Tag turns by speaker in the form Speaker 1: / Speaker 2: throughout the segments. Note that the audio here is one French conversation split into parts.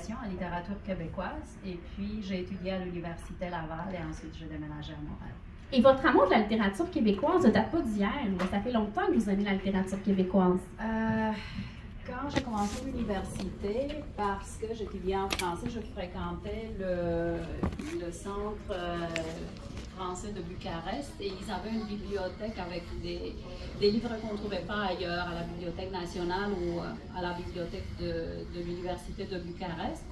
Speaker 1: spécialisation en littérature québécoise. Et puis, j'ai étudié à l'Université Laval et ensuite, j'ai déménagé à Montréal.
Speaker 2: Et votre amour de la littérature québécoise ne date pas d'hier, mais ça fait longtemps que vous aimez la littérature québécoise.
Speaker 1: Quand j'ai commencé l'université, parce que j'étudiais en français, je fréquentais le centre français de Bucarest et ils avaient une bibliothèque avec des livres qu'on ne trouvait pas ailleurs, à la Bibliothèque nationale ou à la bibliothèque de l'université de Bucarest.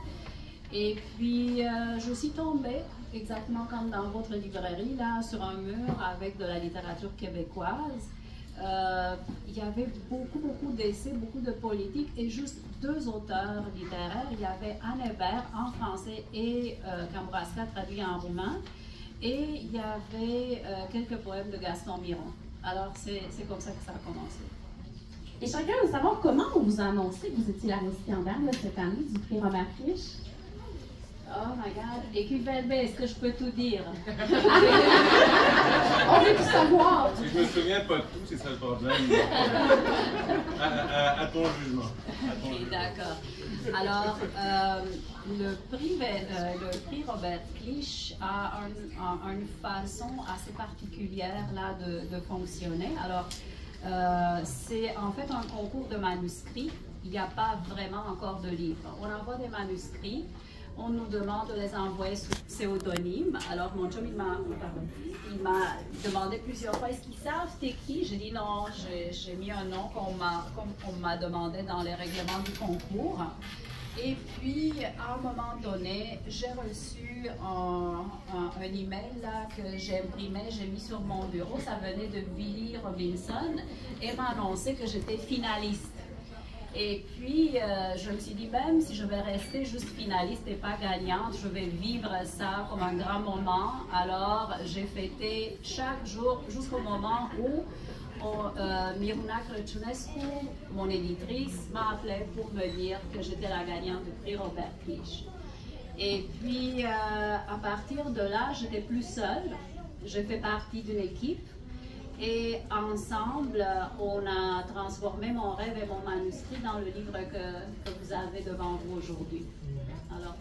Speaker 1: Et puis, je suis tombée, exactement comme dans votre librairie, là, sur un mur avec de la littérature québécoise. Il y avait beaucoup d'essais, beaucoup de politique et juste 2 auteurs littéraires. Il y avait Anne Hébert en français et Cambrasca traduit en roumain. Et il y avait quelques poèmes de Gaston Miron. Alors, c'est comme ça que ça a commencé.
Speaker 2: Et chacun veut savoir comment on vous a annoncé que vous étiez la récipiendaire de cette année du prix Robert Clich.
Speaker 1: Oh my God, Équivalbe, est-ce que je peux tout dire?
Speaker 2: On veut tout savoir.
Speaker 3: Si je me souviens pas de tout, c'est ça le problème. À ton jugement.
Speaker 1: Ok, d'accord. Alors, le prix Robert Clich a une façon assez particulière là, de fonctionner. Alors, c'est en fait un concours de manuscrits. Il n'y a pas vraiment encore de livres. On envoie des manuscrits. On nous demande de les envoyer sous pseudonyme. Alors, mon chum, il m'a demandé plusieurs fois, est-ce qu'ils savent t'es qui? J'ai dit non, j'ai mis un nom qu'on m'a demandé dans les règlements du concours. Et puis, à un moment donné, j'ai reçu un email là, que j'ai imprimé, j'ai mis sur mon bureau. Ça venait de Billy Robinson et m'a annoncé que j'étais finaliste. Et puis, je me suis dit, même si je vais rester juste finaliste et pas gagnante, je vais vivre ça comme un grand moment. Alors, j'ai fêté chaque jour jusqu'au moment où Miruna Crăciunescu, mon éditrice, m'a appelé pour me dire que j'étais la gagnante du prix Robert Clich. Et puis, à partir de là, j'étais plus seule. Je fais partie d'une équipe. Et ensemble, on a transformé mon rêve et mon manuscrit dans le livre que vous avez devant vous aujourd'hui. Alors,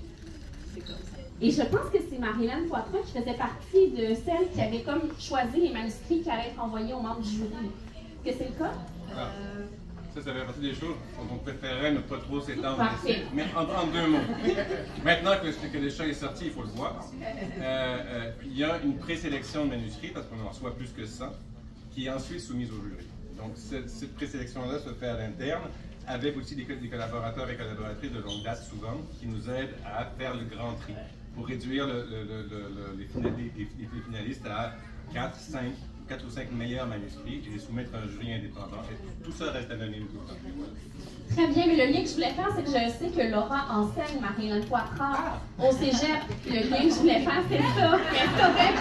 Speaker 1: c'est comme ça.
Speaker 2: Et je pense que c'est Marie-Hélène Poitras qui faisait partie de celles qui avait comme choisi les manuscrits qui allaient être envoyés aux membres du jury. Est-ce que c'est le cas?
Speaker 3: Ça fait partie des choses dont on préférait ne pas trop s'étendre.
Speaker 2: Parfait.
Speaker 3: Mais en 2 mots. Maintenant que le chat est sorti, il faut le voir. Il y a une présélection de manuscrits, parce qu'on en reçoit plus que 100, qui est ensuite soumise au jury. Donc, cette présélection-là se fait à l'interne, avec aussi des collaborateurs et collaboratrices de longue date, souvent, qui nous aident à faire le grand tri, pour réduire les finalistes à 4 ou 5 meilleurs manuscrits et les soumettre à un jury indépendant. Et tout ça reste anonyme tout le temps. Voilà.
Speaker 2: Très bien, mais le lien que je voulais faire, c'est que je sais que Laura enseigne Marie-Hélène Poitras au cégep. Le lien que je voulais faire, c'est ça. C'est correct.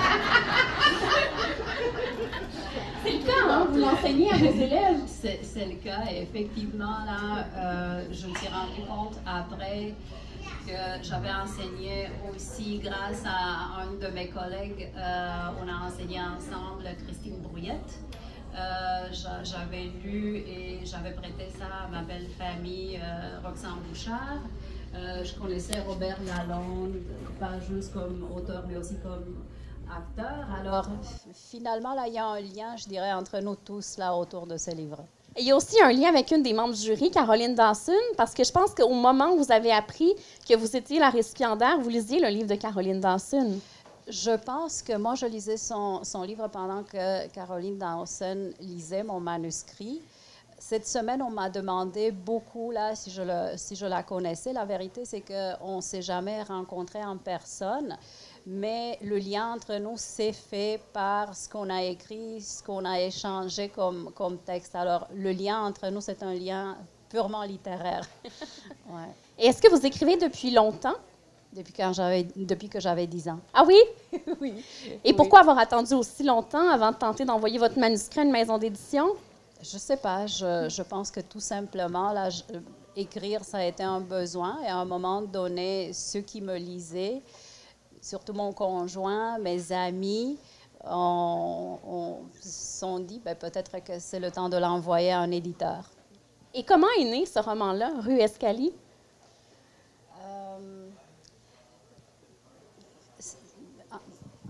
Speaker 2: C'est le cas, hein? Vous l'enseignez à vos élèves.
Speaker 1: C'est le cas, et effectivement, là, je me suis rendu compte après que j'avais enseigné aussi grâce à un de mes collègues. On a enseigné ensemble Christine Brouillette. J'avais lu et j'avais prêté ça à ma belle famille Roxane Bouchard. Je connaissais Robert Lalonde, pas juste comme auteur, mais aussi comme acteur. Alors, finalement, là, il y a un lien, je dirais, entre nous tous, là, autour de ce livre.
Speaker 2: Et il y a aussi un lien avec une des membres du jury, Caroline Dawson, parce que je pense qu'au moment où vous avez appris que vous étiez la récipiendaire, vous lisiez le livre de Caroline Dawson.
Speaker 1: Je pense que moi, je lisais son livre pendant que Caroline Dawson lisait mon manuscrit. Cette semaine, on m'a demandé beaucoup là, si je la connaissais. La vérité, c'est qu'on ne s'est jamais rencontrés en personne, mais le lien entre nous s'est fait par ce qu'on a écrit, ce qu'on a échangé comme texte. Alors, le lien entre nous, c'est un lien purement littéraire. Ouais.
Speaker 2: Et est-ce que vous écrivez depuis longtemps?
Speaker 1: Depuis que j'avais 10 ans.
Speaker 2: Ah oui?
Speaker 1: Oui.
Speaker 2: Et pourquoi avoir attendu aussi longtemps avant de tenter d'envoyer votre manuscrit à une maison d'édition?
Speaker 1: Je ne sais pas. Je pense que tout simplement, là, écrire, ça a été un besoin. Et à un moment donné, ceux qui me lisaient, surtout mon conjoint, mes amis, on se sont dit peut-être que c'est le temps de l'envoyer à un éditeur.
Speaker 2: Et comment est né ce roman-là, Rue Escalier?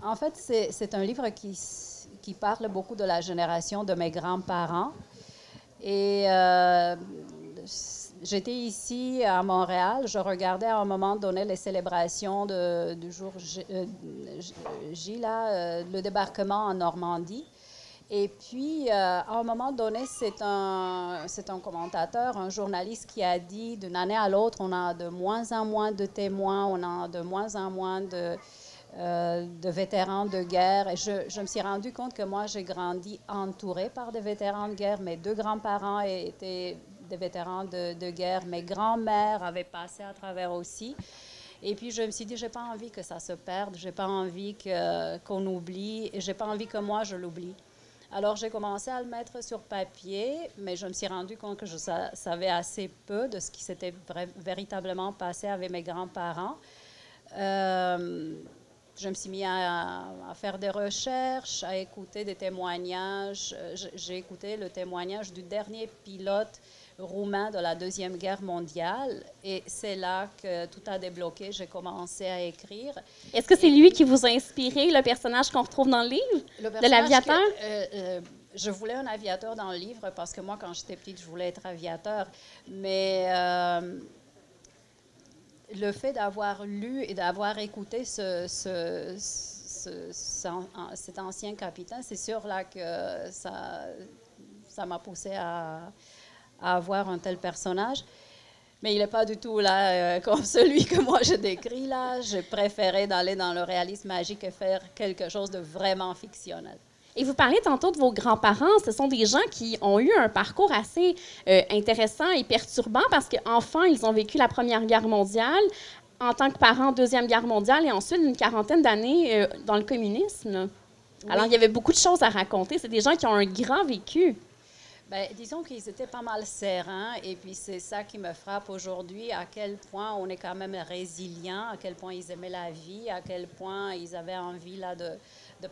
Speaker 1: En fait, c'est un livre qui parle beaucoup de la génération de mes grands-parents. Et j'étais ici à Montréal. Je regardais à un moment donné les célébrations du jour J, le débarquement en Normandie. Et puis, à un moment donné, c'est un commentateur, un journaliste qui a dit, d'une année à l'autre, on a de moins en moins de témoins, on a de moins en moins de vétérans de guerre. Et je me suis rendu compte que moi, j'ai grandi entourée par des vétérans de guerre. Mes deux grands-parents étaient des vétérans de guerre. Mes grands-mères avaient passé à travers aussi. Et puis, je me suis dit, j'ai pas envie que ça se perde, j'ai pas envie qu'on oublie, et j'ai pas envie que moi, je l'oublie. Alors, j'ai commencé à le mettre sur papier, mais je me suis rendu compte que je savais assez peu de ce qui s'était véritablement passé avec mes grands-parents. Je me suis mis à faire des recherches, à écouter des témoignages. J'ai écouté le témoignage du dernier pilote roumain de la Deuxième Guerre mondiale. Et c'est là que tout a débloqué. J'ai commencé à écrire.
Speaker 2: Est-ce que c'est lui qui vous a inspiré, le personnage qu'on retrouve dans le livre, de l'aviateur?
Speaker 1: Je voulais un aviateur dans le livre parce que moi, quand j'étais petite, je voulais être aviateur. Mais le fait d'avoir lu et d'avoir écouté cet ancien capitaine, c'est sûr là que ça m'a poussé à avoir un tel personnage. Mais il n'est pas du tout là comme celui que moi je décris là. J'ai préféré d'aller dans le réalisme magique et faire quelque chose de vraiment fictionnel.
Speaker 2: Et vous parlez tantôt de vos grands-parents. Ce sont des gens qui ont eu un parcours assez intéressant et perturbant parce qu'enfants, ils ont vécu la Première Guerre mondiale, en tant que parents, Deuxième Guerre mondiale, et ensuite une quarantaine d'années dans le communisme. Oui. Alors, il y avait beaucoup de choses à raconter. C'est des gens qui ont un grand vécu.
Speaker 1: Bien, disons qu'ils étaient pas mal sereins, et puis c'est ça qui me frappe aujourd'hui, à quel point on est quand même résilient, à quel point ils aimaient la vie, à quel point ils avaient envie là, de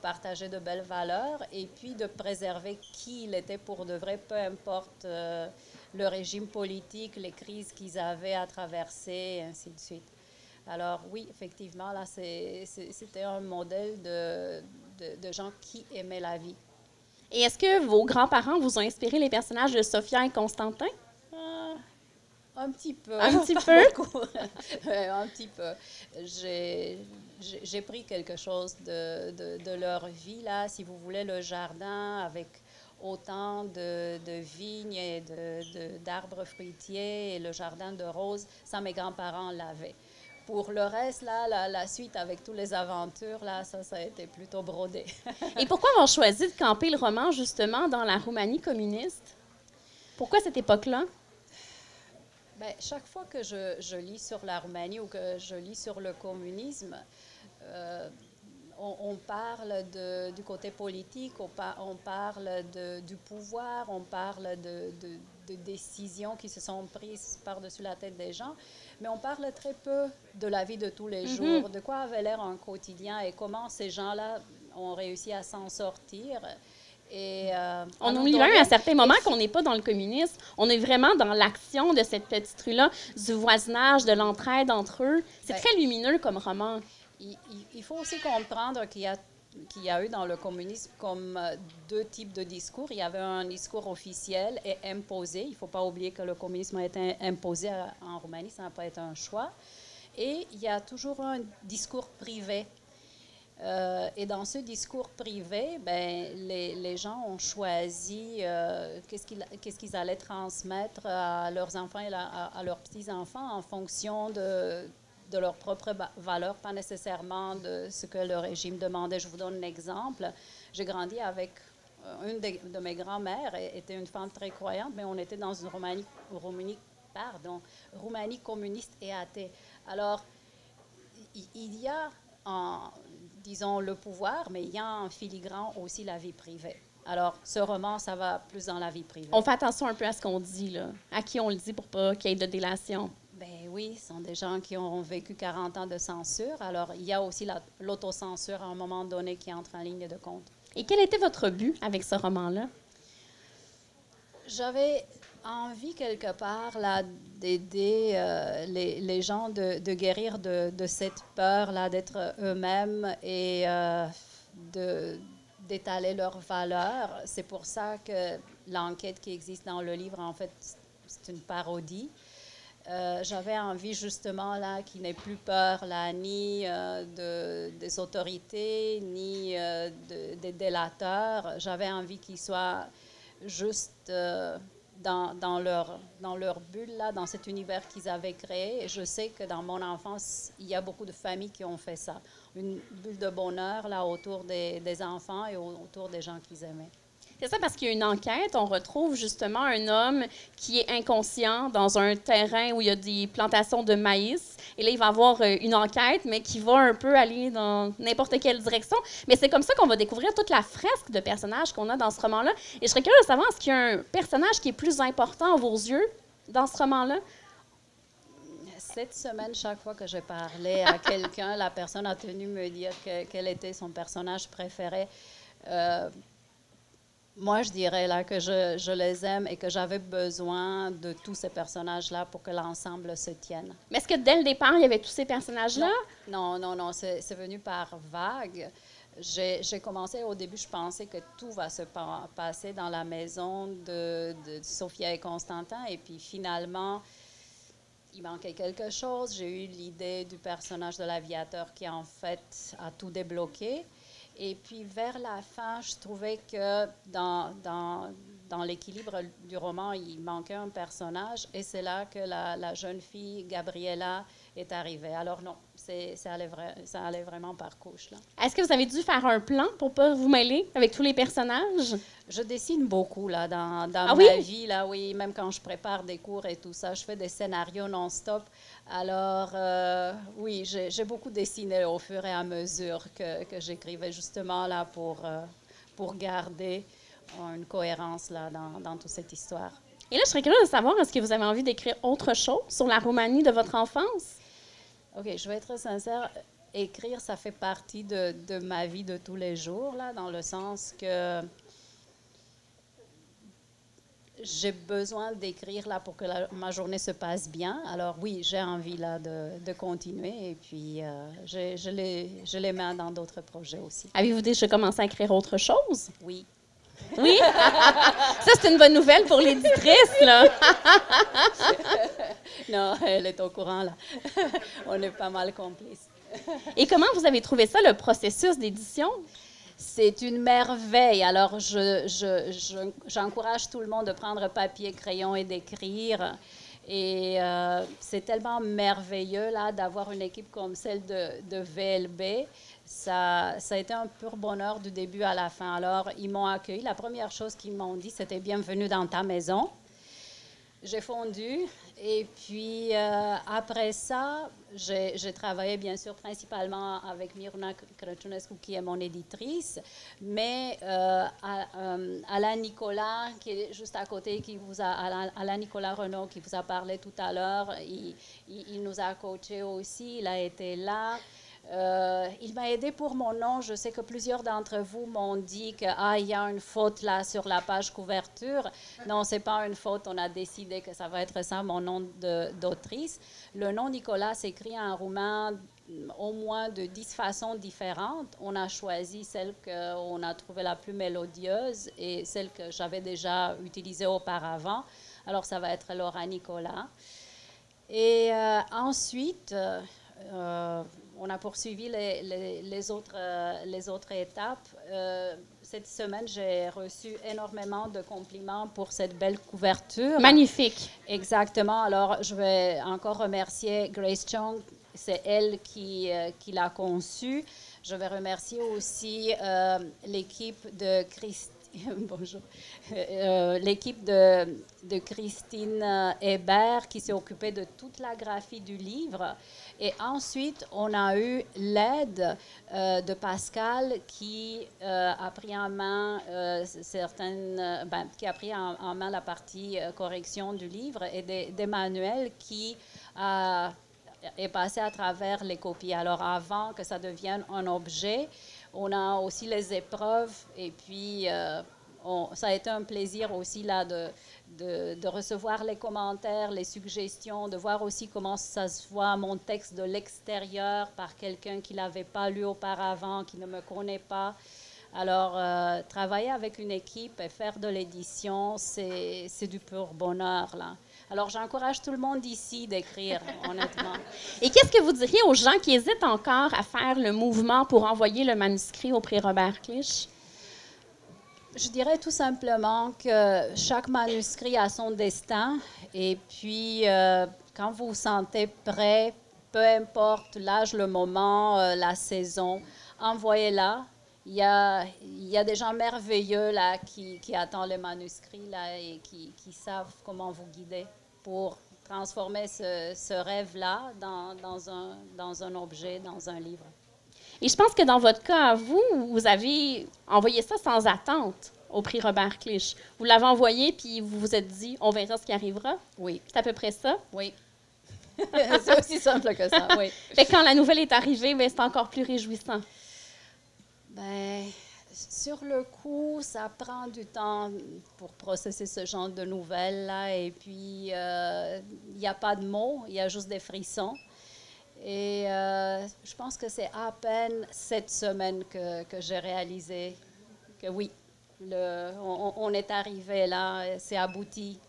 Speaker 1: partager de belles valeurs, et puis de préserver qui ils étaient pour de vrai, peu importe le régime politique, les crises qu'ils avaient à traverser, et ainsi de suite. Alors oui, effectivement, là, c'était un modèle de gens qui aimaient la vie.
Speaker 2: Et est-ce que vos grands-parents vous ont inspiré les personnages de Sophia et Constantin?
Speaker 1: Un petit peu.
Speaker 2: Un petit peu?
Speaker 1: Un petit peu. J'ai pris quelque chose de leur vie, là, si vous voulez, le jardin avec autant de vignes et d'arbres fruitiers et le jardin de roses, ça, mes grands-parents l'avaient. Pour le reste, là, la suite avec toutes les aventures, là, ça a été plutôt brodé.
Speaker 2: Et pourquoi avoir choisi de camper le roman, justement, dans la Roumanie communiste? Pourquoi cette époque-là?
Speaker 1: Bien, chaque fois que je lis sur la Roumanie ou que je lis sur le communisme, on parle du côté politique, on parle du pouvoir, on parle de décisions qui se sont prises par-dessus la tête des gens, mais on parle très peu de la vie de tous les jours, de quoi avait l'air un quotidien et comment ces gens-là ont réussi à s'en sortir. Et,
Speaker 2: on oublie même à certains moments qu'on n'est pas dans le communisme. On est vraiment dans l'action de cette petite rue-là, du voisinage, de l'entraide entre eux. C'est très lumineux comme roman.
Speaker 1: Il faut aussi comprendre qu'il y a eu dans le communisme comme deux types de discours. Il y avait un discours officiel et imposé. Il ne faut pas oublier que le communisme a été imposé en Roumanie, ça n'a pas été un choix. Et il y a toujours un discours privé. Et dans ce discours privé, ben, les gens ont choisi qu'est-ce qu'ils allaient transmettre à leurs enfants et à leurs petits-enfants en fonction de leurs propres valeurs, pas nécessairement de ce que le régime demandait. Je vous donne un exemple. J'ai grandi avec une de mes grands-mères, était une femme très croyante, mais on était dans une Roumanie communiste et athée. Alors, il y a, disons, le pouvoir, mais il y a en filigrane aussi la vie privée. Alors, ce roman, ça va plus dans la vie privée.
Speaker 2: On fait attention un peu à ce qu'on dit, là. À qui on le dit pour pas qu'il y ait de délation.
Speaker 1: Ben oui, ce sont des gens qui ont vécu 40 ans de censure. Alors, il y a aussi l'autocensure à un moment donné qui entre en ligne de compte.
Speaker 2: Et quel était votre but avec ce roman-là?
Speaker 1: J'avais envie quelque part là d'aider les gens de guérir de cette peur là d'être eux-mêmes et d'étaler leurs valeurs. C'est pour ça que l'enquête qui existe dans le livre, en fait, c'est une parodie. J'avais envie justement là qu'il n'ait plus peur là ni des autorités ni des délateurs. J'avais envie qu'ils soient juste dans leur bulle là, dans cet univers qu'ils avaient créé. Et je sais que dans mon enfance, il y a beaucoup de familles qui ont fait ça, une bulle de bonheur là autour des enfants et autour des gens qu'ils aimaient.
Speaker 2: C'est ça, parce qu'il y a une enquête, on retrouve justement un homme qui est inconscient dans un terrain où il y a des plantations de maïs. Et là, il va avoir une enquête, mais qui va un peu aller dans n'importe quelle direction. Mais c'est comme ça qu'on va découvrir toute la fresque de personnages qu'on a dans ce roman-là. Et je serais curieuse de savoir, est-ce qu'il y a un personnage qui est plus important à vos yeux dans ce roman-là?
Speaker 1: Cette semaine, chaque fois que je parlais à quelqu'un, la personne a tenu me dire quel était son personnage préféré. Moi, je dirais là que je les aime et que j'avais besoin de tous ces personnages-là pour que l'ensemble se tienne.
Speaker 2: Mais est-ce que dès le départ, il y avait tous ces personnages-là?
Speaker 1: Non, c'est venu par vague. J'ai commencé, au début, je pensais que tout va se passer dans la maison de Sophia et Constantin. Et puis finalement, il manquait quelque chose. J'ai eu l'idée du personnage de l'aviateur qui, en fait, a tout débloqué. Et puis, vers la fin, je trouvais que dans l'équilibre du roman, il manquait un personnage. Et c'est là que la jeune fille, Gabriella, est arrivée. Alors non, ça allait vraiment par couche, là.
Speaker 2: Est-ce que vous avez dû faire un plan pour ne pas vous mêler avec tous les personnages?
Speaker 1: Je dessine beaucoup là, dans ma vie. Là, oui, même quand je prépare des cours et tout ça, je fais des scénarios non-stop. Alors, oui, j'ai beaucoup dessiné au fur et à mesure que j'écrivais, justement là, pour garder une cohérence là, dans toute cette histoire.
Speaker 2: Et là, je serais curieuse de savoir, est-ce que vous avez envie d'écrire autre chose sur la Roumanie de votre enfance?
Speaker 1: OK, je vais être très sincère. Écrire, ça fait partie de ma vie de tous les jours, là, dans le sens que j'ai besoin d'écrire là pour que ma journée se passe bien. Alors oui, j'ai envie là de continuer et puis je les mets dans d'autres projets aussi.
Speaker 2: Avez-vous déjà commencé à écrire autre chose?
Speaker 1: Oui.
Speaker 2: Oui? Ça, c'est une bonne nouvelle pour l'éditrice, là.
Speaker 1: Non, elle est au courant, là. On est pas mal complices.
Speaker 2: Et comment vous avez trouvé ça, le processus d'édition?
Speaker 1: C'est une merveille. Alors, j'encourage tout le monde de prendre papier, crayon et d'écrire. Et c'est tellement merveilleux là, d'avoir une équipe comme celle de VLB. Ça a été un pur bonheur du début à la fin. Alors, ils m'ont accueilli. La première chose qu'ils m'ont dit, c'était « Bienvenue dans ta maison ». J'ai fondu. Et puis, après ça, j'ai travaillé, bien sûr, principalement avec Miruna Crăciunescu, qui est mon éditrice, mais Alain Nicolas, qui est juste à côté, Alain Nicolas Renaud, qui vous a parlé tout à l'heure, il nous a coachés aussi, il a été là. Il m'a aidé pour mon nom. Je sais que plusieurs d'entre vous m'ont dit qu'il y a une faute là sur la page couverture. Non, ce n'est pas une faute. On a décidé que ça va être ça, mon nom d'autrice. Le nom Nicolas s'écrit en roumain au moins de 10 façons différentes. On a choisi celle qu'on a trouvée la plus mélodieuse et celle que j'avais déjà utilisée auparavant. Alors, ça va être Laura Nicolas. Et ensuite... on a poursuivi les autres étapes. Cette semaine, j'ai reçu énormément de compliments pour cette belle couverture.
Speaker 2: Magnifique.
Speaker 1: Exactement. Alors, je vais encore remercier Grace Chung. C'est elle qui l'a conçue. Je vais remercier aussi l'équipe de Christine. Bonjour. L'équipe de Christine Hébert qui s'est occupée de toute la graphie du livre. Et ensuite, on a eu l'aide de Pascal qui a pris en main qui a pris en main la partie correction du livre et d'Emmanuel qui est passé à travers les copies. Alors, avant que ça devienne un objet, on a aussi les épreuves et puis
Speaker 4: ça a été un plaisir aussi là de recevoir les commentaires, les suggestions, de voir aussi comment ça se voit mon texte de l'extérieur par quelqu'un qui ne l'avait pas lu auparavant, qui ne me connaît pas. Alors, travailler avec une équipe et faire de l'édition, c'est du pur bonheur, là. Alors, j'encourage tout le monde ici d'écrire, honnêtement.
Speaker 2: Et qu'est-ce que vous diriez aux gens qui hésitent encore à faire le mouvement pour envoyer le manuscrit au prix Robert Clich?
Speaker 4: Je dirais tout simplement que chaque manuscrit a son destin. Et puis, quand vous vous sentez prêt, peu importe l'âge, le moment, la saison, envoyez-la. Il y a des gens merveilleux là, qui attendent les manuscrits là, et qui savent comment vous guider pour transformer ce rêve-là dans un objet, dans un livre.
Speaker 2: Et je pense que dans votre cas, vous avez envoyé ça sans attente au prix Robert Clich. Vous l'avez envoyé, puis vous vous êtes dit, on verra ce qui arrivera.
Speaker 4: Oui.
Speaker 2: C'est à peu près ça?
Speaker 4: Oui. C'est aussi simple que ça, oui.
Speaker 2: Fait que quand la nouvelle est arrivée, c'est encore plus réjouissant.
Speaker 4: Bien, sur le coup, ça prend du temps pour processer ce genre de nouvelles-là. Et puis, il n'y a pas de mots, il y a juste des frissons. Et je pense que c'est à peine cette semaine que j'ai réalisé que oui, on est arrivé là, c'est abouti.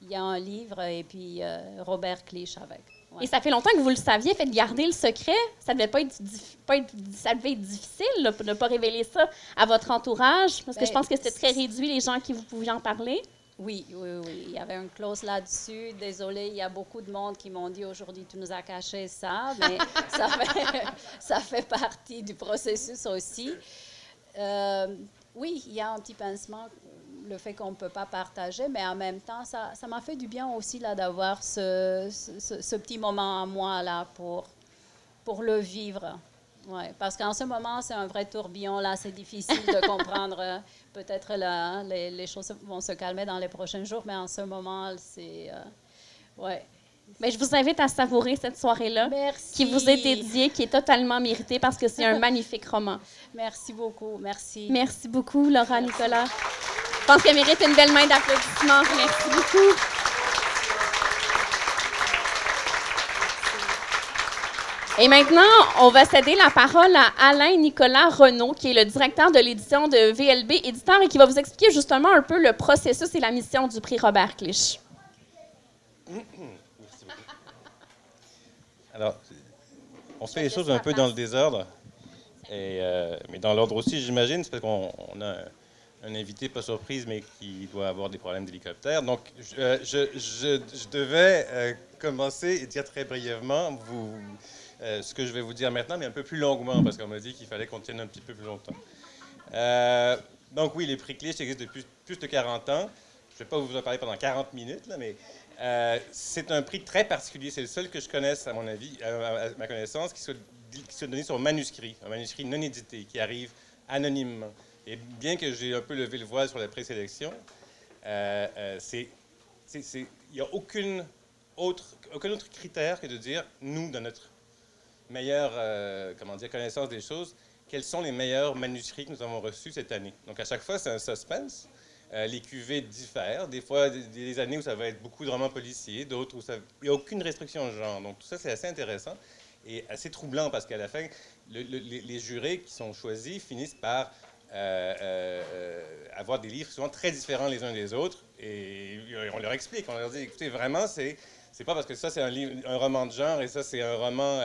Speaker 4: Il y a un livre et puis Robert Clich avec. Ouais.
Speaker 2: Et ça fait longtemps que vous le saviez, fait de garder le secret. Ça devait ça devait être difficile là, de ne pas révéler ça à votre entourage, parce que je pense que c'était très réduit les gens qui vous pouviez en parler.
Speaker 4: Oui. Il y avait une clause là-dessus. Désolée, il y a beaucoup de monde qui m'ont dit aujourd'hui, tu nous as caché ça, mais ça fait partie du processus aussi. Oui, il y a un petit pincement, le fait qu'on ne peut pas partager, mais en même temps, ça m'a fait du bien aussi là, d'avoir ce petit moment à moi là, pour le vivre. Ouais, parce qu'en ce moment, c'est un vrai tourbillon. Là, c'est difficile de comprendre. Peut-être les choses vont se calmer dans les prochains jours, mais en ce moment, c'est... ouais.
Speaker 2: Mais je vous invite à savourer cette soirée-là.
Speaker 4: Merci.
Speaker 2: Qui vous est dédiée, qui est totalement méritée parce que c'est un magnifique roman.
Speaker 4: Merci beaucoup. Merci.
Speaker 2: Merci beaucoup, Laura Nicolas. Je pense qu'elle mérite une belle main d'applaudissements. Merci beaucoup. Et maintenant, on va céder la parole à Alain-Nicolas Renaud, qui est le directeur de l'édition de VLB Éditeur et qui va vous expliquer justement un peu le processus et la mission du prix Robert Clich.
Speaker 3: Alors, on fait les choses un peu dans le désordre, mais dans l'ordre aussi, j'imagine, c'est parce qu'on a un invité pas surprise, mais qui doit avoir des problèmes d'hélicoptère. Donc, je devais commencer et dire très brièvement ce que je vais vous dire maintenant, mais un peu plus longuement, parce qu'on m'a dit qu'il fallait qu'on tienne un petit peu plus longtemps. Donc oui, les prix Clich existent depuis plus de 40 ans. Je ne vais pas vous en parler pendant 40 minutes, là, mais c'est un prix très particulier. C'est le seul que je connaisse, à mon avis, à ma connaissance, qui soit donné sur manuscrit, un manuscrit non édité, qui arrive anonymement. Et bien que j'ai un peu levé le voile sur la présélection, il n'y a aucun autre critère que de dire, nous, dans notre meilleure connaissance des choses, quels sont les meilleurs manuscrits que nous avons reçus cette année. Donc, à chaque fois, c'est un suspense. Les cuvées diffèrent. Des fois, des années où ça va être beaucoup de romans policiers, d'autres où il n'y a aucune restriction de genre. Donc, tout ça, c'est assez intéressant et assez troublant parce qu'à la fin, les jurés qui sont choisis finissent par avoir des livres souvent très différents les uns des autres. Et on leur explique, on leur dit, écoutez, vraiment, c'est pas parce que ça, c'est un roman de genre et ça, c'est un roman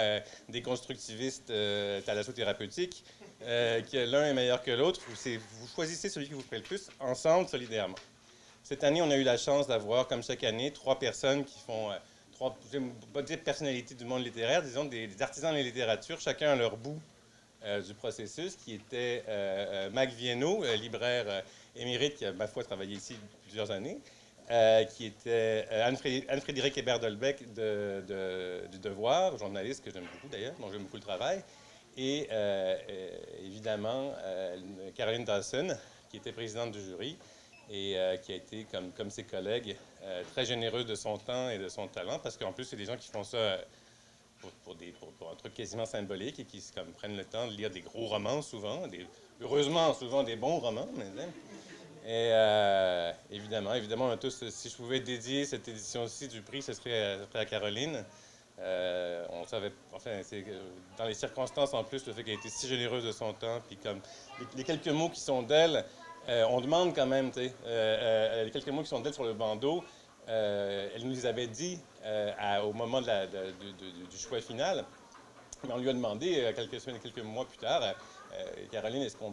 Speaker 3: déconstructiviste thalassothérapeutique que l'un est meilleur que l'autre. Vous choisissez celui qui vous plaît le plus, ensemble, solidairement. Cette année, on a eu la chance d'avoir, comme chaque année, 3 personnes qui font, je ne vais pas dire personnalités du monde littéraire, disons des artisans de la littérature, chacun à leur bout du processus, qui était Mac Viennot, libraire émérite qui a, ma foi, travaillé ici depuis plusieurs années, qui était Anne-Frédérique Hébert-Dolbec du Devoir, journaliste que j'aime beaucoup d'ailleurs, dont j'aime beaucoup le travail, et évidemment Caroline Dawson, qui était présidente du jury et qui a été, comme ses collègues, très généreuse de son temps et de son talent, parce qu'en plus, c'est des gens qui font ça pour un truc quasiment symbolique et qui prennent le temps de lire des gros romans souvent, heureusement souvent des bons romans, Et évidemment, on a tous, si je pouvais dédier cette édition-ci du prix, ce serait à Caroline. On savait, enfin, c'est dans les circonstances en plus, le fait qu'elle ait été si généreuse de son temps, puis comme les quelques mots qui sont d'elle, on demande quand même, tu sais, les quelques mots qui sont d'elle sur le bandeau, elle nous les avait dit au moment du choix final, mais on lui a demandé quelques semaines, quelques mois plus tard, Caroline, est-ce qu'on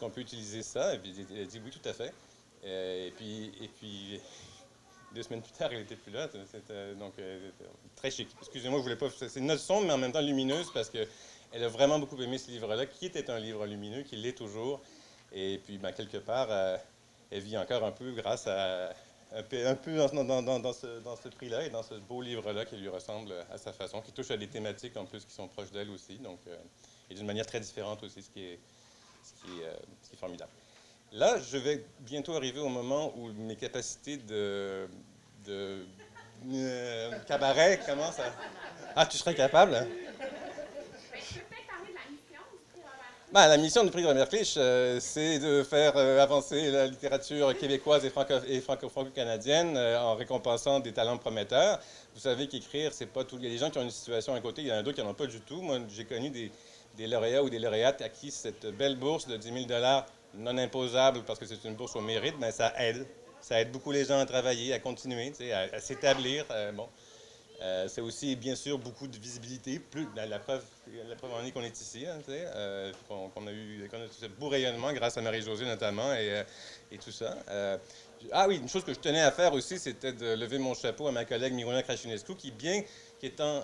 Speaker 3: peut utiliser ça? Et puis elle a dit oui, tout à fait. Et puis 2 semaines plus tard, elle n'était plus là. Donc, très chic. Excusez-moi, je voulais pas. C'est une note sombre, mais en même temps lumineuse, parce qu'elle a vraiment beaucoup aimé ce livre-là, qui était un livre lumineux, qui l'est toujours. Et puis, ben, quelque part, elle vit encore un peu grâce à. Un peu dans ce prix-là et dans ce beau livre-là qui lui ressemble à sa façon, qui touche à des thématiques en plus qui sont proches d'elle aussi, donc, et d'une manière très différente aussi, ce qui est formidable. Là, je vais bientôt arriver au moment où mes capacités de cabaret commencent à... Ah, tu serais capable, hein? Ben, la mission du prix Robert Clich, c'est de faire avancer la littérature québécoise et franco-canadienne en récompensant des talents prometteurs. Vous savez qu'écrire, c'est pas tout. Il y a des gens qui ont une situation à côté, il y en a d'autres qui n'en ont pas du tout. Moi, j'ai connu des lauréats ou des lauréates à qui cette belle bourse de 10 000 $ non imposable, parce que c'est une bourse au mérite, mais ça aide. Ça aide beaucoup les gens à travailler, à continuer, à s'établir. Bon. C'est aussi, bien sûr, beaucoup de visibilité. La preuve en est qu'on est ici, hein, qu'on a eu ce beau rayonnement grâce à Marie-Josée notamment et tout ça. Ah oui, une chose que je tenais à faire aussi, c'était de lever mon chapeau à ma collègue Miruna Krașinescu, qui, bien qu'étant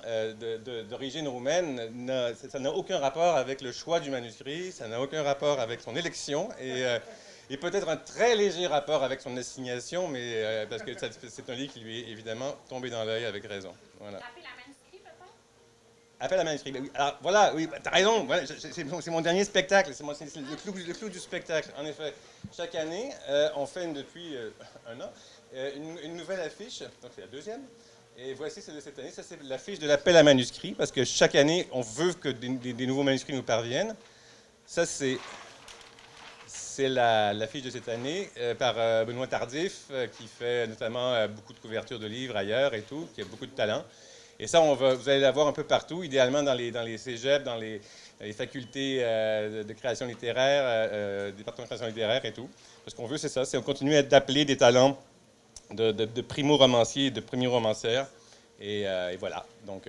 Speaker 3: d'origine roumaine, ça n'a aucun rapport avec le choix du manuscrit, ça n'a aucun rapport avec son élection, et peut-être un très léger rapport avec son assignation, mais parce que c'est un livre qui lui est évidemment tombé dans l'œil avec raison. Voilà. Appel à manuscrit, peut-être? Appel à manuscrit, oui. Alors voilà, oui, t'as raison, voilà, c'est mon dernier spectacle, c'est le clou du spectacle. En effet, chaque année, on fait depuis 1 an une nouvelle affiche, donc c'est la 2e. Et voici celle de cette année, ça c'est l'affiche de l'appel à manuscrit, parce que chaque année, on veut que des nouveaux manuscrits nous parviennent. Ça, c'est l'affiche de cette année par Benoît Tardif, qui fait notamment beaucoup de couvertures de livres ailleurs et tout, qui a beaucoup de talent. Et ça, vous allez la voir un peu partout, idéalement dans les cégeps, dans les facultés de création littéraire, départements de création littéraire et tout. Parce qu'on veut, c'est ça, c'est on continue d'appeler des talents de primo-romanciers et de primo-romancières. Et voilà, donc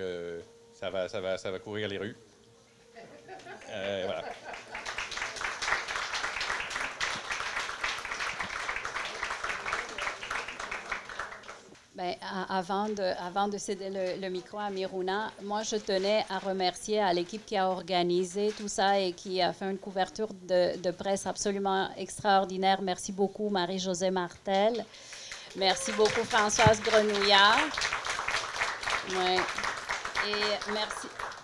Speaker 3: ça va courir les rues. Voilà.
Speaker 4: Bien, avant de céder le micro à Miruna, moi, je tenais à remercier à l'équipe qui a organisé tout ça et qui a fait une couverture de presse absolument extraordinaire. Merci beaucoup, Marie-Josée Martel. Merci beaucoup, Françoise Grenouillard. Ouais. Et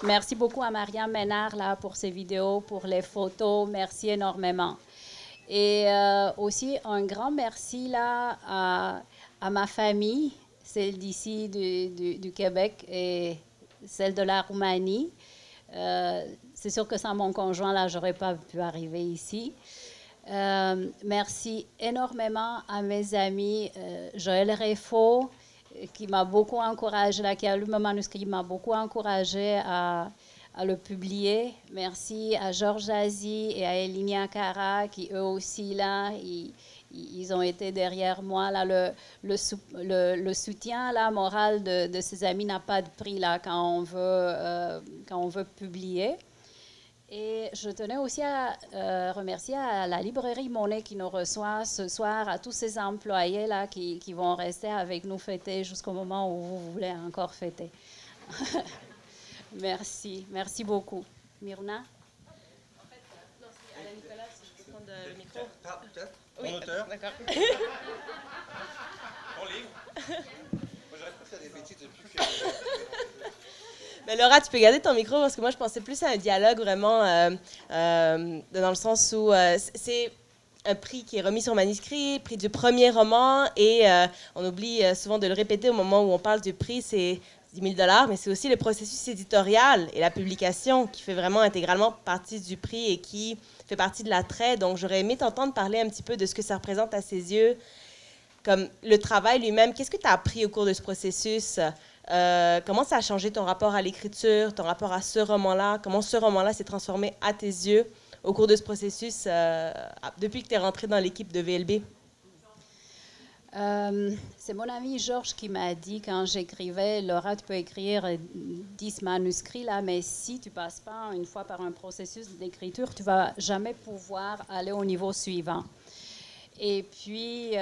Speaker 4: merci beaucoup à Marianne Ménard là, pour ses vidéos, pour les photos. Merci énormément. Et aussi, un grand merci là, à ma famille, celle d'ici du Québec et celle de la Roumanie. C'est sûr que sans mon conjoint, là, je n'aurais pas pu arriver ici. Merci énormément à mes amis, Joël Réfaud, qui m'a beaucoup encouragé, là, qui a lu mon manuscrit, m'a beaucoup encouragé à le publier. Merci à Georges Azy et à Elinia Cara, qui eux aussi, là, ils ont été derrière moi. Là, le soutien là, moral de ses amis n'a pas de prix là, quand on veut publier. Et je tenais aussi à remercier à la librairie Monet qui nous reçoit ce soir, à tous ces employés là, qui vont rester avec nous fêter jusqu'au moment où vous voulez encore fêter. Merci beaucoup. Miruna?
Speaker 5: En fait, non, c'est Alain Nicolas, si je peux prendre le micro.
Speaker 3: Oui, auteur.
Speaker 5: D'accord.
Speaker 3: Ton livre. Moi, j'aurais pu faire des bêtises depuis que...
Speaker 5: Mais Laura, tu peux garder ton micro parce que moi, je pensais plus à un dialogue vraiment dans le sens où c'est un prix qui est remis sur manuscrit, prix du premier roman, et on oublie souvent de le répéter au moment où on parle du prix, c'est 10 000 $, mais c'est aussi le processus éditorial et la publication qui fait vraiment intégralement partie du prix et qui fait partie de l'attrait. Donc, j'aurais aimé t'entendre parler un petit peu de ce que ça représente à ses yeux, comme le travail lui-même. Qu'est-ce que tu as appris au cours de ce processus? Comment ça a changé ton rapport à l'écriture, ton rapport à ce roman-là? Comment ce roman-là s'est transformé à tes yeux au cours de ce processus depuis que tu es rentré dans l'équipe de VLB?
Speaker 4: C'est mon ami Georges qui m'a dit quand j'écrivais, Laura, tu peux écrire 10 manuscrits là, mais si tu passes pas une fois par un processus d'écriture, tu vas jamais pouvoir aller au niveau suivant. Et puis,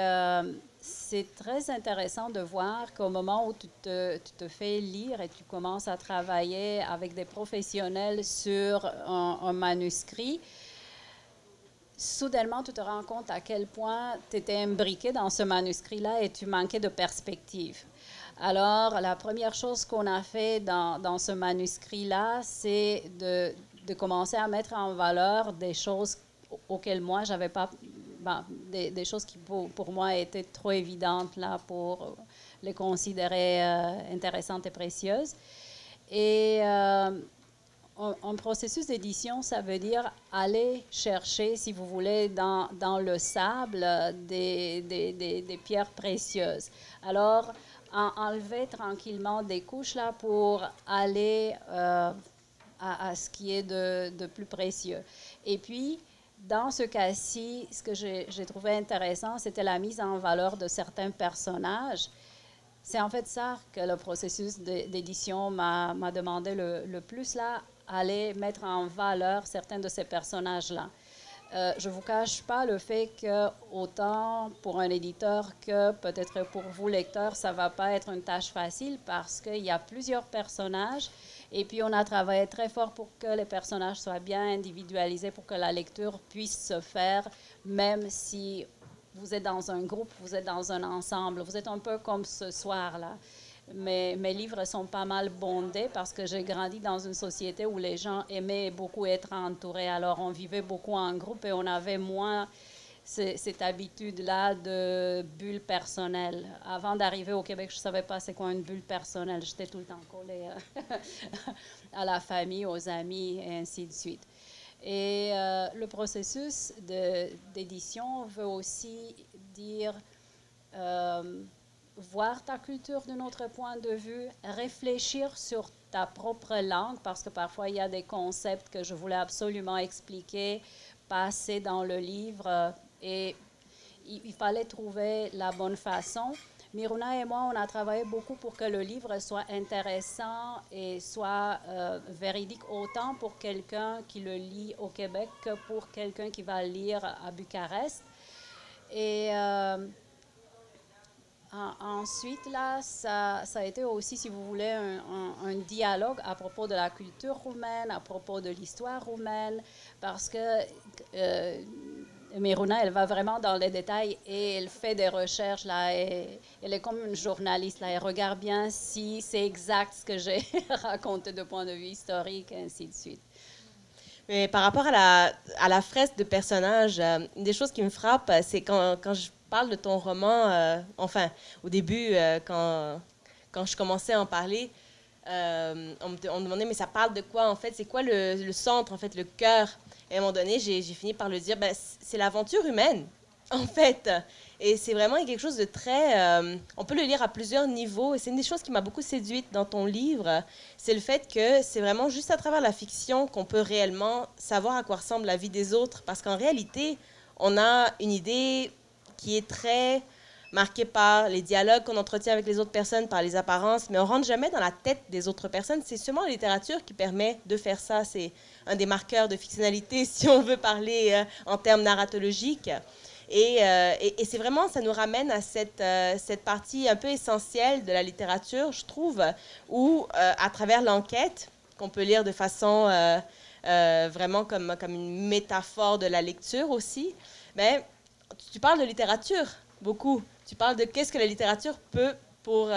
Speaker 4: c'est très intéressant de voir qu'au moment où tu te fais lire et tu commences à travailler avec des professionnels sur un manuscrit, soudainement, tu te rends compte à quel point tu étais imbriqué dans ce manuscrit-là et tu manquais de perspective. Alors, la première chose qu'on a fait dans ce manuscrit-là, c'est de commencer à mettre en valeur des choses auxquelles moi, j'avais pas... des choses qui, pour moi, étaient trop évidentes là, pour les considérer intéressantes et précieuses. Et... un processus d'édition, ça veut dire aller chercher, si vous voulez, dans le sable des pierres précieuses. Alors, enlever tranquillement des couches là pour aller à ce qui est de plus précieux. Et puis, dans ce cas-ci, ce que j'ai trouvé intéressant, c'était la mise en valeur de certains personnages. C'est en fait ça que le processus d'édition m'a demandé le plus, là, aller mettre en valeur certains de ces personnages-là. Je ne vous cache pas le fait que, autant pour un éditeur que peut-être pour vous, lecteurs, ça ne va pas être une tâche facile parce qu'il y a plusieurs personnages et puis on a travaillé très fort pour que les personnages soient bien individualisés, pour que la lecture puisse se faire, même si vous êtes dans un groupe, vous êtes dans un ensemble, vous êtes un peu comme ce soir-là. Mes livres sont pas mal bondés parce que j'ai grandi dans une société où les gens aimaient beaucoup être entourés. Alors, on vivait beaucoup en groupe et on avait moins cette habitude-là de bulle personnelle. Avant d'arriver au Québec, je ne savais pas c'est quoi une bulle personnelle. J'étais tout le temps collée à la famille, aux amis et ainsi de suite. Et le processus d'édition veut aussi dire... voir ta culture d'un autre point de vue, réfléchir sur ta propre langue, parce que parfois il y a des concepts que je voulais absolument expliquer, passer dans le livre, et il fallait trouver la bonne façon. Miruna et moi, on a travaillé beaucoup pour que le livre soit intéressant et soit véridique, autant pour quelqu'un qui le lit au Québec que pour quelqu'un qui va le lire à Bucarest. Et... ensuite, là, ça a été aussi, si vous voulez, un dialogue à propos de la culture roumaine, à propos de l'histoire roumaine, parce que Miruna, elle va vraiment dans les détails et elle fait des recherches, là, et elle est comme une journaliste, là, elle regarde bien si c'est exact ce que j'ai raconté de point de vue historique, et ainsi de suite.
Speaker 5: Mais par rapport à la fresque de personnages, une des choses qui me frappe, c'est quand je parle de ton roman, enfin, au début, quand je commençais à en parler, on me demandait, mais ça parle de quoi, en fait? C'est quoi le centre, en fait, le cœur? Et à un moment donné, j'ai fini par le dire, ben, c'est l'aventure humaine, en fait. Et c'est vraiment quelque chose de très... on peut le lire à plusieurs niveaux. Et c'est une des choses qui m'a beaucoup séduite dans ton livre. C'est le fait que c'est vraiment juste à travers la fiction qu'on peut réellement savoir à quoi ressemble la vie des autres. Parce qu'en réalité, on a une idée qui est très marquée par les dialogues qu'on entretient avec les autres personnes, par les apparences, mais on ne rentre jamais dans la tête des autres personnes. C'est seulement la littérature qui permet de faire ça. C'est un des marqueurs de fictionnalité, si on veut parler en termes narratologiques. Et c'est vraiment, ça nous ramène à cette partie un peu essentielle de la littérature, je trouve, où, à travers l'enquête, qu'on peut lire de façon vraiment comme une métaphore de la lecture aussi, mais tu parles de littérature beaucoup. Tu parles de qu'est-ce que la littérature peut pour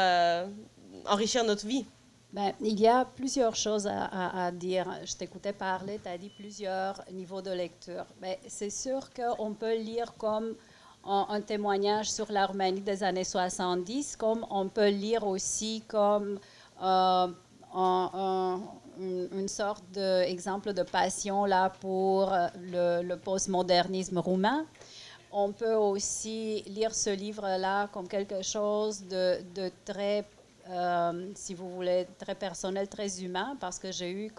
Speaker 5: enrichir notre vie.
Speaker 4: Bien, il y a plusieurs choses à dire. Je t'écoutais parler, tu as dit plusieurs niveaux de lecture. Mais c'est sûr qu'on peut lire comme un témoignage sur la Roumanie des années 70, comme on peut lire aussi comme une sorte d'exemple de passion là pour le postmodernisme roumain. On peut aussi lire ce livre-là comme quelque chose de très, si vous voulez, très personnel, très humain, parce que j'ai eu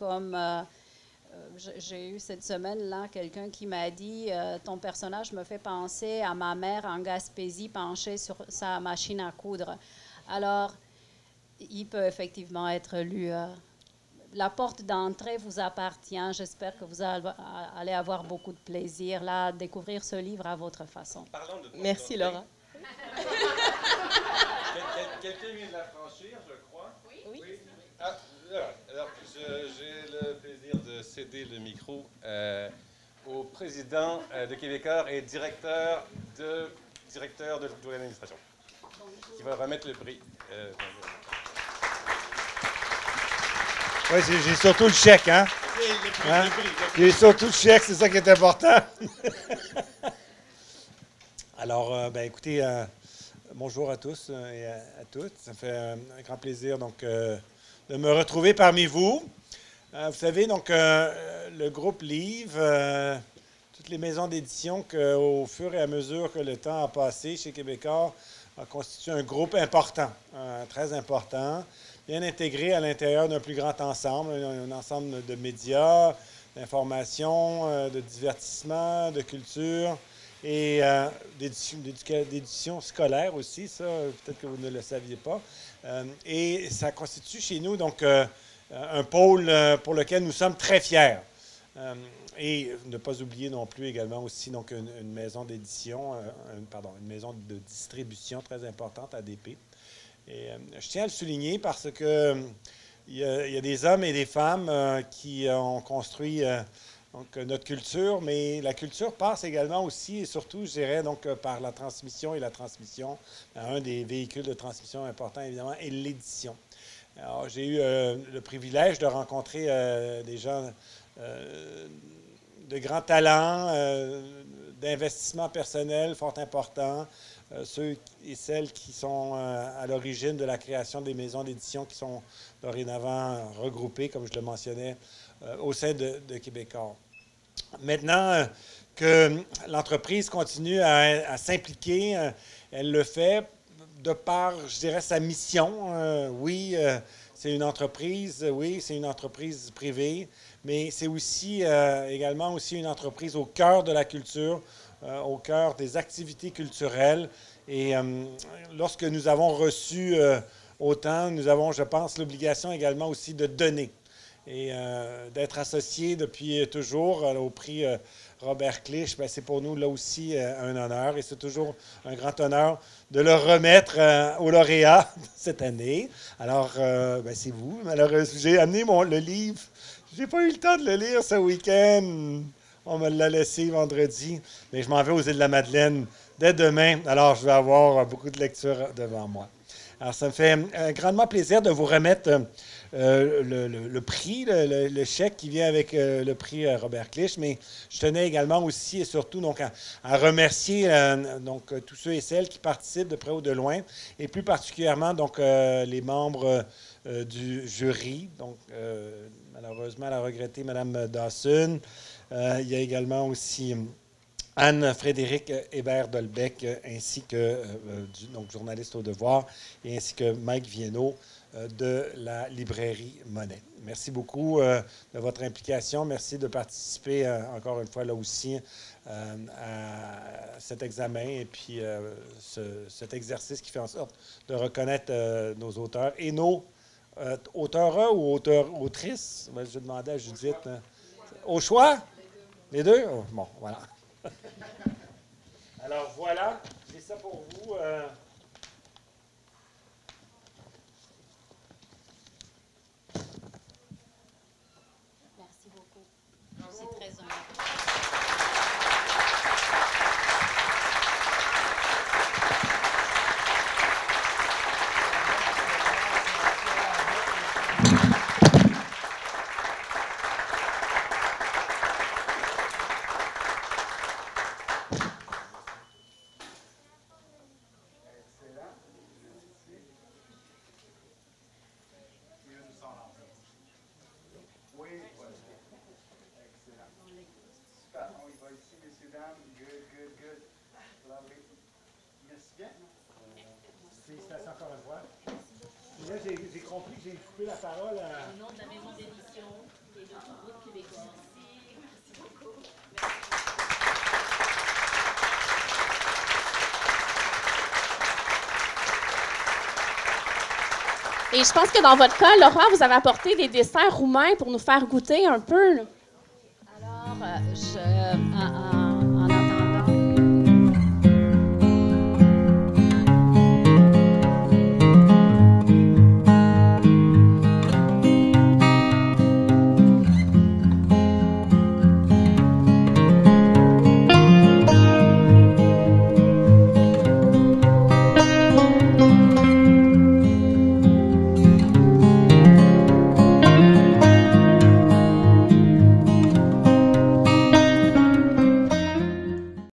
Speaker 4: cette semaine-là quelqu'un qui m'a dit ton personnage me fait penser à ma mère en Gaspésie penchée sur sa machine à coudre. Alors, il peut effectivement être lu. La porte d'entrée vous appartient. J'espère que vous allez avoir beaucoup de plaisir là, à découvrir ce livre à votre façon.
Speaker 5: Merci, Laura.
Speaker 3: Quelqu'un vient de la franchir, je crois.
Speaker 5: Oui.
Speaker 3: Ah, alors, j'ai le plaisir de céder le micro au président de Québécois et directeur de l'administration, qui va remettre le prix.
Speaker 6: Oui, j'ai surtout le chèque, hein? Hein? J'ai surtout le chèque, c'est ça qui est important. Alors, ben, écoutez, bonjour à tous et à toutes. Ça me fait un grand plaisir donc, de me retrouver parmi vous. Vous savez, donc, le groupe Livre, toutes les maisons d'édition qu'au fur et à mesure que le temps a passé chez Québécois, a constitué un groupe important, très important, bien intégré à l'intérieur d'un plus grand ensemble, un ensemble de médias, d'informations, de divertissement, de culture et d'éducation scolaire aussi, ça, peut-être que vous ne le saviez pas. Et ça constitue chez nous donc un pôle pour lequel nous sommes très fiers. Et ne pas oublier non plus également aussi donc une maison d'édition, une maison de distribution très importante, ADP. Et je tiens à le souligner parce que il y a des hommes et des femmes qui ont construit donc, notre culture, mais la culture passe également aussi et surtout, je dirais, donc, par la transmission et la transmission. Un des véhicules de transmission importants, évidemment, est l'édition. Alors, j'ai eu le privilège de rencontrer des gens de grands talents, d'investissement personnel fort important, ceux et celles qui sont à l'origine de la création des maisons d'édition qui sont dorénavant regroupées, comme je le mentionnais, au sein de Québécois. Maintenant que l'entreprise continue à s'impliquer, elle le fait de par, je dirais, sa mission. Oui, c'est une entreprise, oui, c'est une entreprise privée, mais c'est aussi également aussi une entreprise au cœur de la culture, au cœur des activités culturelles. Et lorsque nous avons reçu autant, nous avons, je pense, l'obligation également aussi de donner et d'être associés depuis toujours au prix Robert Clich. Bien, c'est pour nous là aussi un honneur et c'est toujours un grand honneur de le remettre au lauréat cette année. Alors, ben, c'est vous. Malheureusement, j'ai amené le livre. Je n'ai pas eu le temps de le lire ce week-end. On me l'a laissé vendredi, mais je m'en vais aux Îles-de-la-Madeleine dès demain. Alors, je vais avoir beaucoup de lectures devant moi. Alors, ça me fait grandement plaisir de vous remettre le prix, le chèque qui vient avec le prix Robert Clich, mais je tenais également aussi et surtout donc, à remercier donc, tous ceux et celles qui participent de près ou de loin, et plus particulièrement donc, les membres du jury. Donc, malheureusement, la regrettée Mme Dawson. Il y a également aussi Anne-Frédéric Hébert-Dolbec, ainsi que donc, journaliste au Devoir, et ainsi que Mike Viennot de la librairie Monet. Merci beaucoup de votre implication. Merci de participer encore une fois là aussi à cet examen et puis cet exercice qui fait en sorte de reconnaître nos auteurs et nos auteurs ou autrices. Je demandais à Judith. Au choix? Les deux? Oh, bon, voilà. Alors voilà, j'ai ça pour vous.
Speaker 4: Merci beaucoup. Je suis très honnête.
Speaker 6: mesdames. Good. Lovely. Merci bien. Félicitations encore une fois. Et là, j'ai compris que j'ai coupé la parole à...
Speaker 2: Au nom de la maison d'édition et de tout le groupe québécois. Merci beaucoup. Et je pense que dans votre cas, Laura, vous avez apporté des desserts roumains pour nous faire goûter un peu.
Speaker 4: Alors, en